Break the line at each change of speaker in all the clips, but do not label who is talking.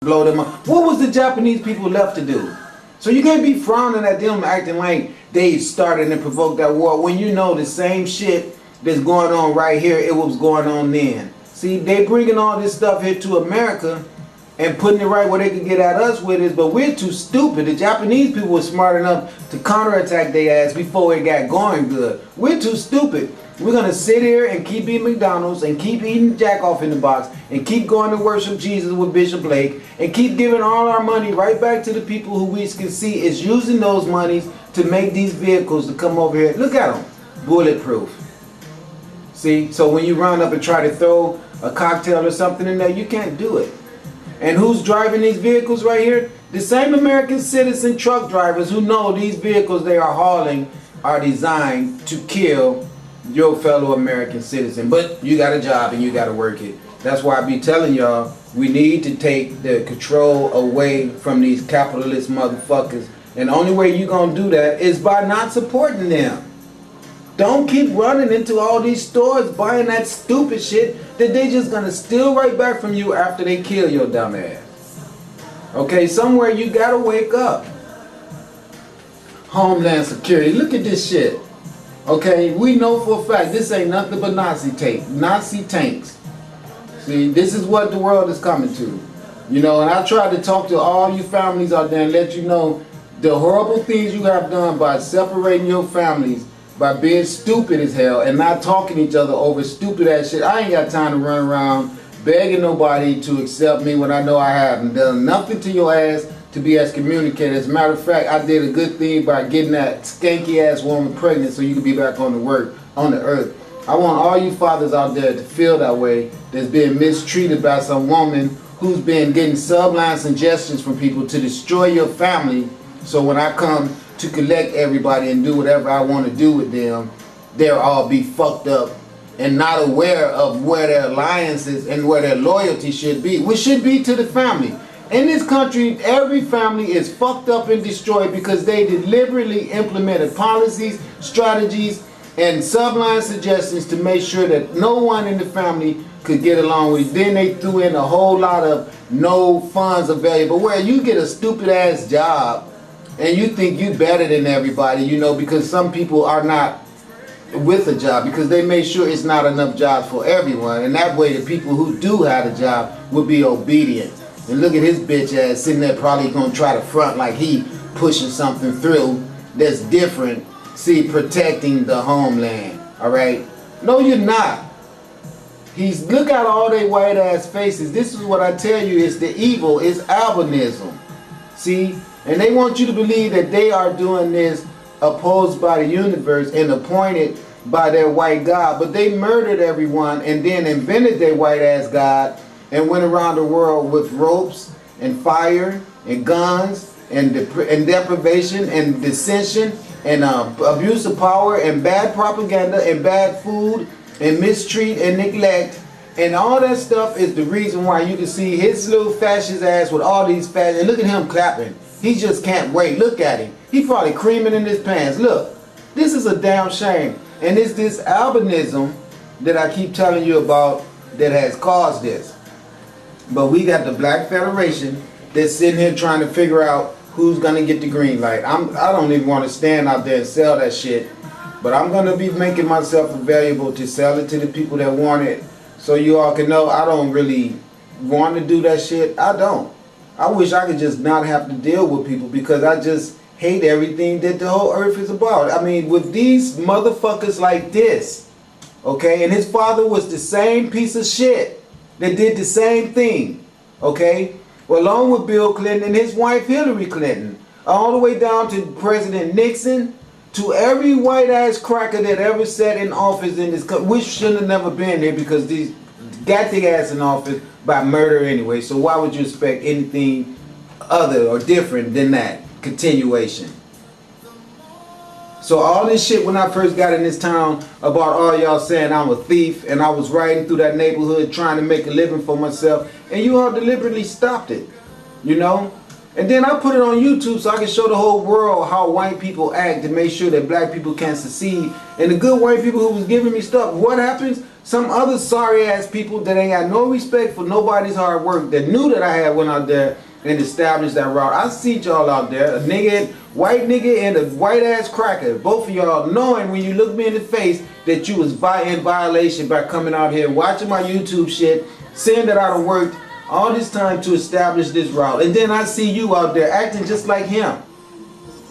blow them up. What was the Japanese people left to do? So you can't be frowning at them acting like they started and provoked that war when you know the same shit that's going on right here, it was going on then. See, they bringing all this stuff here to America and putting it right where they could get at us with it, but we're too stupid. The Japanese people were smart enough to counterattack their ass before it got going good. We're too stupid. We're going to sit here and keep eating McDonald's and keep eating Jack Off in the Box and keep going to worship Jesus with Bishop Blake and keep giving all our money right back to the people who we can see is using those monies to make these vehicles to come over here. Look at them. Bulletproof. See? So when you run up and try to throw a cocktail or something in there, you can't do it. And who's driving these vehicles right here? The same American citizen truck drivers who know these vehicles they are hauling are designed to kill your fellow American citizen. But you got a job and you got to work it. That's why I be telling y'all, we need to take the control away from these capitalist motherfuckers. And the only way you're going to do that is by not supporting them. Don't keep running into all these stores buying that stupid shit that they just gonna steal right back from you after they kill your dumb ass. Okay, somewhere you gotta wake up. Homeland Security, look at this shit. Okay, we know for a fact this ain't nothing but Nazi tanks. See, this is what the world is coming to. You know, and I tried to talk to all you families out there and let you know the horrible things you have done by separating your families, by being stupid as hell and not talking to each other over stupid ass shit. I ain't got time to run around begging nobody to accept me when I know I haven't done nothing to your ass to be excommunicated. As a matter of fact, I did a good thing by getting that skanky ass woman pregnant so you could be back on the earth. I want all you fathers out there to feel that way, that's being mistreated by some woman who's been getting sublime suggestions from people to destroy your family. So when I come to collect everybody and do whatever I want to do with them, they'll all be fucked up and not aware of where their alliances and where their loyalty should be, which should be to the family. In this country, every family is fucked up and destroyed because they deliberately implemented policies, strategies, and sublime suggestions to make sure that no one in the family could get along with it. Then they threw in a whole lot of no funds available, where you get a stupid ass job and you think you better than everybody, you know, because some people are not with a job because they made sure it's not enough jobs for everyone. And that way the people who do have a job would be obedient. And look at his bitch ass sitting there probably going to try to front like he pushing something through that's different. See, protecting the homeland, all right? No, you're not. Look at all they white ass faces. This is what I tell you is the evil, is albinism. See? And they want you to believe that they are doing this opposed by the universe and appointed by their white God. But they murdered everyone and then invented their white ass God and went around the world with ropes and fire and guns and deprivation and dissension and abuse of power and bad propaganda and bad food and mistreat and neglect. And all that stuff is the reason why you can see his little fascist ass with all these fascists. And look at him clapping. He just can't wait. Look at him. He probably creaming in his pants. Look, this is a damn shame. And it's this albinism that I keep telling you about that has caused this. But we got the Black Federation that's sitting here trying to figure out who's going to get the green light. I don't even want to stand out there and sell that shit. But I'm going to be making myself available to sell it to the people that want it. So you all can know I don't really want to do that shit. I don't. I wish I could just not have to deal with people because I just hate everything that the whole earth is about. I mean, with these motherfuckers like this, okay, and his father was the same piece of shit that did the same thing, okay, well, along with Bill Clinton and his wife Hillary Clinton, all the way down to President Nixon, to every white ass cracker that ever sat in office in this country, which shouldn't have never been there because these got their ass in office by murder anyway. So why would you expect anything other or different than that continuation? So all this shit when I first got in this town about all y'all saying I'm a thief and I was riding through that neighborhood trying to make a living for myself and you all deliberately stopped it, you know? And then I put it on YouTube so I can show the whole world how white people act to make sure that black people can't succeed. And the good white people who was giving me stuff, what happens? some other sorry ass people that ain't got no respect for nobody's hard work, that knew that I had went out there and established that route. I see y'all out there, a nigga, white nigga and a white ass cracker, both of y'all knowing when you look me in the face that you was in violation by coming out here watching my YouTube shit, saying that I done worked all this time to establish this route, and then I see you out there acting just like him.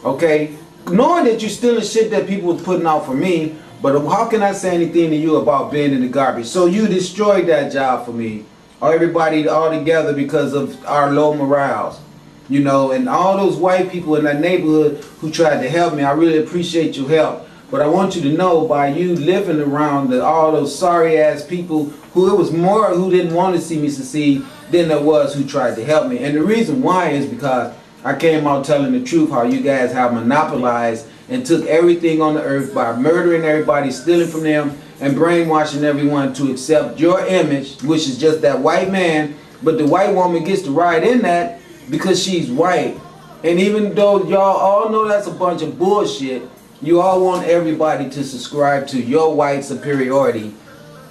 Okay, knowing that you're stealing shit that people was putting out for me, but how can I say anything to you about being in the garbage? So you destroyed that job for me, or everybody all together, because of our low morals, you know, and all those white people in that neighborhood who tried to help me. I really appreciate your help, but I want you to know, by you living around all those sorry ass people, who it was more who didn't want to see me succeed than there was who tried to help me. And the reason why is because I came out telling the truth, how you guys have monopolized and took everything on the earth by murdering everybody, stealing from them, and brainwashing everyone to accept your image, which is just that white man. But the white woman gets to ride in that because she's white. And even though y'all all know that's a bunch of bullshit, you all want everybody to subscribe to your white superiority,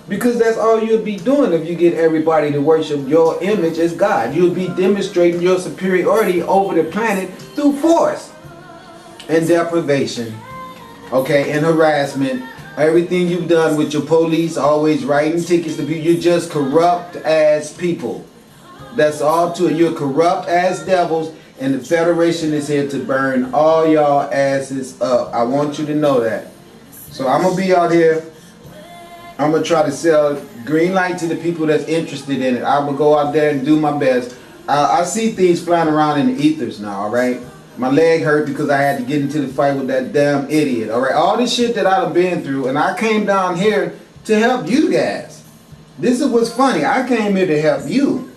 because that's all you'll be doing if you get everybody to worship your image as God. You'll be demonstrating your superiority over the planet through force and deprivation, okay, and harassment. Everything you've done with your police, always writing tickets to people. You're just corrupt as people. That's all to it. You're corrupt as devils, and the Federation is here to burn all y'all asses up. I want you to know that. So I'm gonna be out here. I'm gonna try to sell green light to the people that's interested in it. I'm gonna go out there and do my best. I see things flying around in the ethers now, all right? My leg hurt because I had to get into the fight with that damn idiot, all right? All this shit that I've been through, and I came down here to help you guys. This is what's funny. I came here to help you,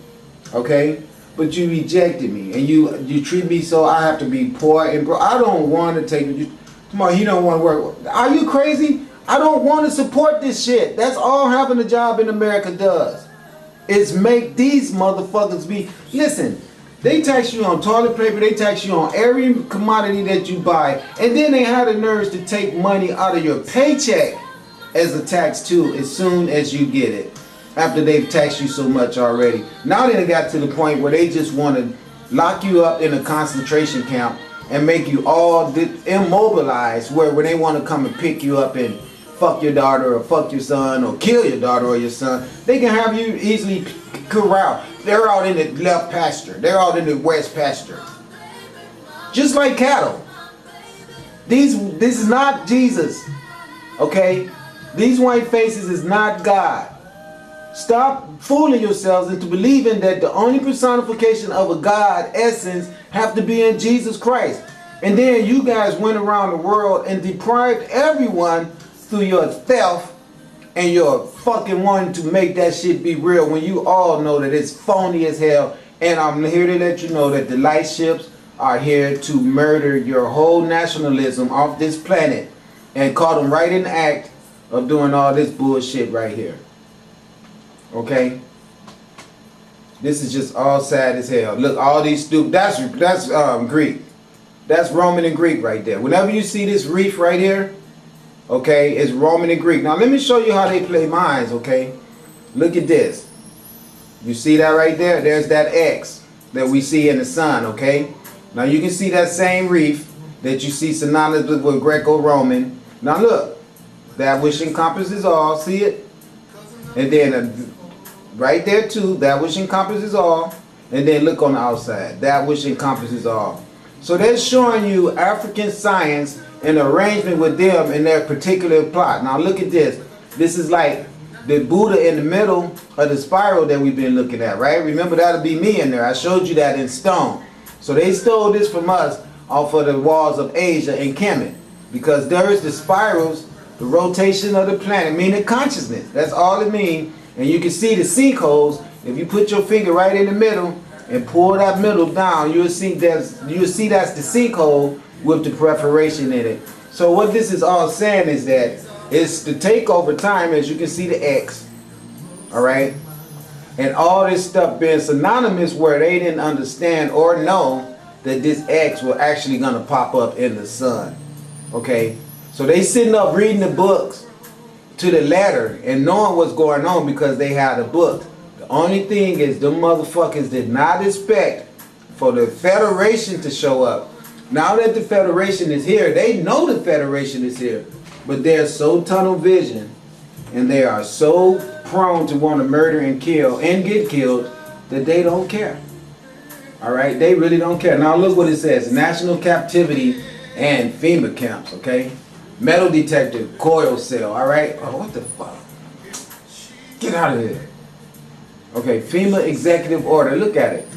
okay? But you rejected me, and you treat me so I have to be poor and broke. I don't want to take you. Come on, you don't want to work. Are you crazy? I don't want to support this shit. That's all having a job in America does, is make these motherfuckers be. Listen, they tax you on toilet paper, they tax you on every commodity that you buy, and then they have the nerves to take money out of your paycheck as a tax too, as soon as you get it, after they've taxed you so much already. Now they got to the point where they just want to lock you up in a concentration camp and make you all immobilized, where when they want to come and pick you up and fuck your daughter or fuck your son or kill your daughter or your son, they can have you easily corralled. They're out in the left pasture. They're out in the west pasture. Just like cattle. This is not Jesus. Okay? These white faces is not God. Stop fooling yourselves into believing that the only personification of a God essence have to be in Jesus Christ. And then you guys went around the world and deprived everyone through your theft and your fucking wanting to make that shit be real, when you all know that it's phony as hell. And I'm here to let you know that the light ships are here to murder your whole nationalism off this planet and caught them right in the act of doing all this bullshit right here. Okay? This is just all sad as hell. Look, all these stupid, that's Greek. That's Roman and Greek right there. Whenever you see this reef right here, okay, it's Roman and Greek. Now let me show you how they play minds, okay? Look at this. You see that right there? There's that X that we see in the sun, okay? Now you can see that same reef that you see synonymous with Greco-Roman. Now look, that which encompasses all, see it? And then right there too, that which encompasses all. And then look on the outside, that which encompasses all. So they're showing you African science and arrangement with them in their particular plot. Now look at this. This is like the Buddha in the middle of the spiral that we've been looking at, right? Remember, that'll be me in there. I showed you that in stone. So they stole this from us off of the walls of Asia and Kemet, because there is the spirals, the rotation of the planet, meaning consciousness. That's all it means. And you can see the sinkholes. If you put your finger right in the middle and pull that middle down, you'll see that's the sinkhole with the perforation in it. So what this is all saying is that it's to take over time, as you can see the X, all right, and all this stuff being synonymous, where they didn't understand or know that this X was actually going to pop up in the sun. Okay, so they sitting up reading the books, to the letter and knowing what's going on because they had a book. The only thing is them motherfuckers did not expect for the Federation to show up. Now that the Federation is here, they know the Federation is here, but they're so tunnel vision and they are so prone to want to murder and kill and get killed that they don't care. Alright, they really don't care. Now look what it says. National captivity and FEMA camps, okay? Metal detector, coil cell, alright? Oh, what the fuck? Get out of here. Okay, FEMA executive order, look at it.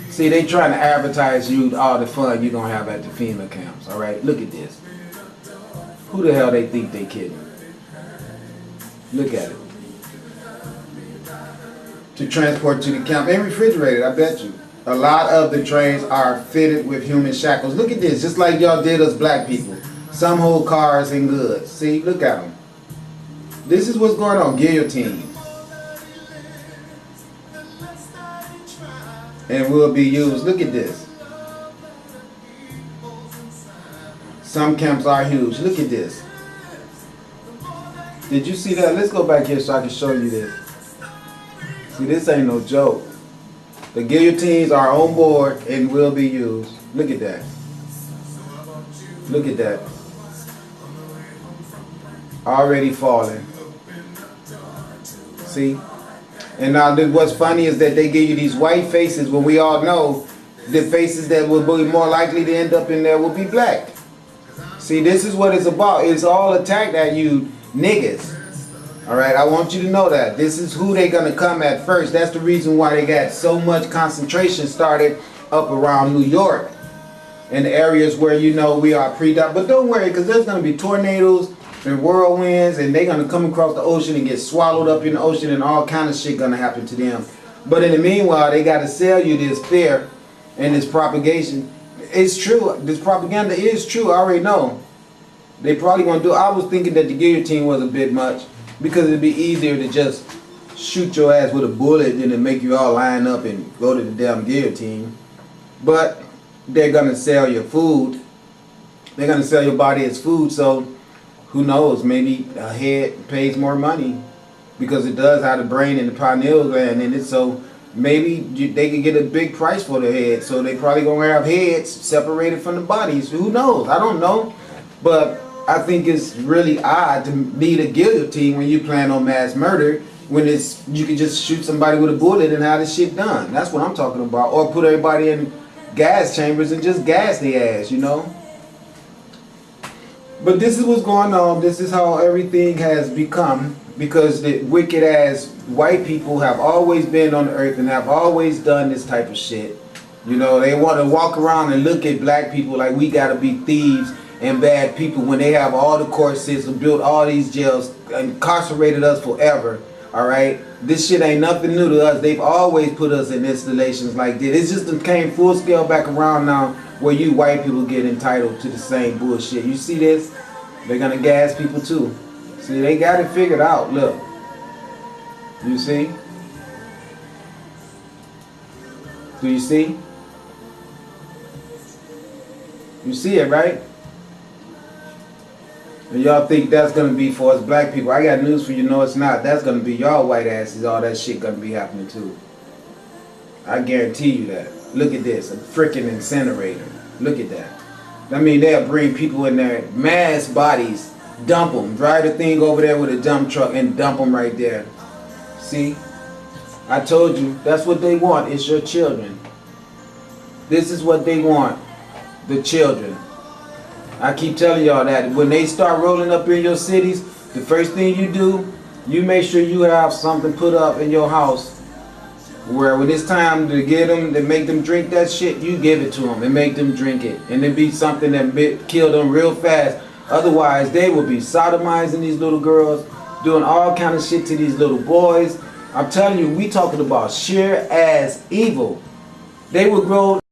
See, they trying to advertise you all the fun you're going to have at the FEMA camps, alright? Look at this. Who the hell they think they kidding? Look at it. To transport to the camp and refrigerated, I bet you. A lot of the trains are fitted with human shackles. Look at this, just like y'all did us black people. Some hold cars and goods. See, look at them. This is what's going on, guillotine. And will be used. Look at this. Some camps are huge. Look at this. Did you see that? Let's go back here so I can show you this. See, this ain't no joke. The guillotines are on board and will be used. Look at that. Look at that. Already falling. See? And now what's funny is that they give you these white faces when we all know the faces that will be more likely to end up in there will be black. See, this is what it's about. It's all attacked at you niggas. Alright, I want you to know that. This is who they're going to come at first. That's the reason why they got so much concentration started up around New York. In the areas where, you know, we are pre-dot. But don't worry, because there's going to be tornadoes and whirlwinds, and they're going to come across the ocean and get swallowed up in the ocean, and all kind of shit going to happen to them. But in the meanwhile, they got to sell you this fear and this propagation. It's true. This propaganda is true. I already know. They probably going to do. I was thinking that the guillotine was a bit much, because it'd be easier to just shoot your ass with a bullet than to make you all line up and go to the damn guillotine. But they're going to sell your food. They're going to sell your body as food. So who knows, maybe a head pays more money because it does have the brain and the pineal gland in it. So maybe they can get a big price for the head. So they probably going to have heads separated from the bodies. Who knows? I don't know. But I think it's really odd to need a guillotine when you plan on mass murder, when it's you can just shoot somebody with a bullet and have this shit done. That's what I'm talking about. Or put everybody in gas chambers and just gas their ass, you know. But this is what's going on. This is how everything has become, because the wicked ass white people have always been on the earth and have always done this type of shit. You know, they want to walk around and look at black people like we gotta be thieves and bad people when they have all the court system, built all these jails, incarcerated us forever. Alright? This shit ain't nothing new to us. They've always put us in installations like this. It just came full scale back around now where you white people get entitled to the same bullshit. You see this? They're gonna gas people too. See, they got it figured out. Look. You see? Do you see? You see it, right? And y'all think that's going to be for us black people. I got news for you. No, it's not. That's going to be y'all white asses. All that shit going to be happening too. I guarantee you that. Look at this. A freaking incinerator. Look at that. I mean, they'll bring people in there, mass bodies, dump them. Drive the thing over there with a dump truck and dump them right there. See? I told you. That's what they want. It's your children. This is what they want. The children. I keep telling y'all that when they start rolling up in your cities, the first thing you do, you make sure you have something put up in your house where when it's time to get them, to make them drink that shit, you give it to them and make them drink it. And it be something that kill them real fast. Otherwise, they will be sodomizing these little girls, doing all kind of shit to these little boys. I'm telling you, we talking about sheer ass evil. They would grow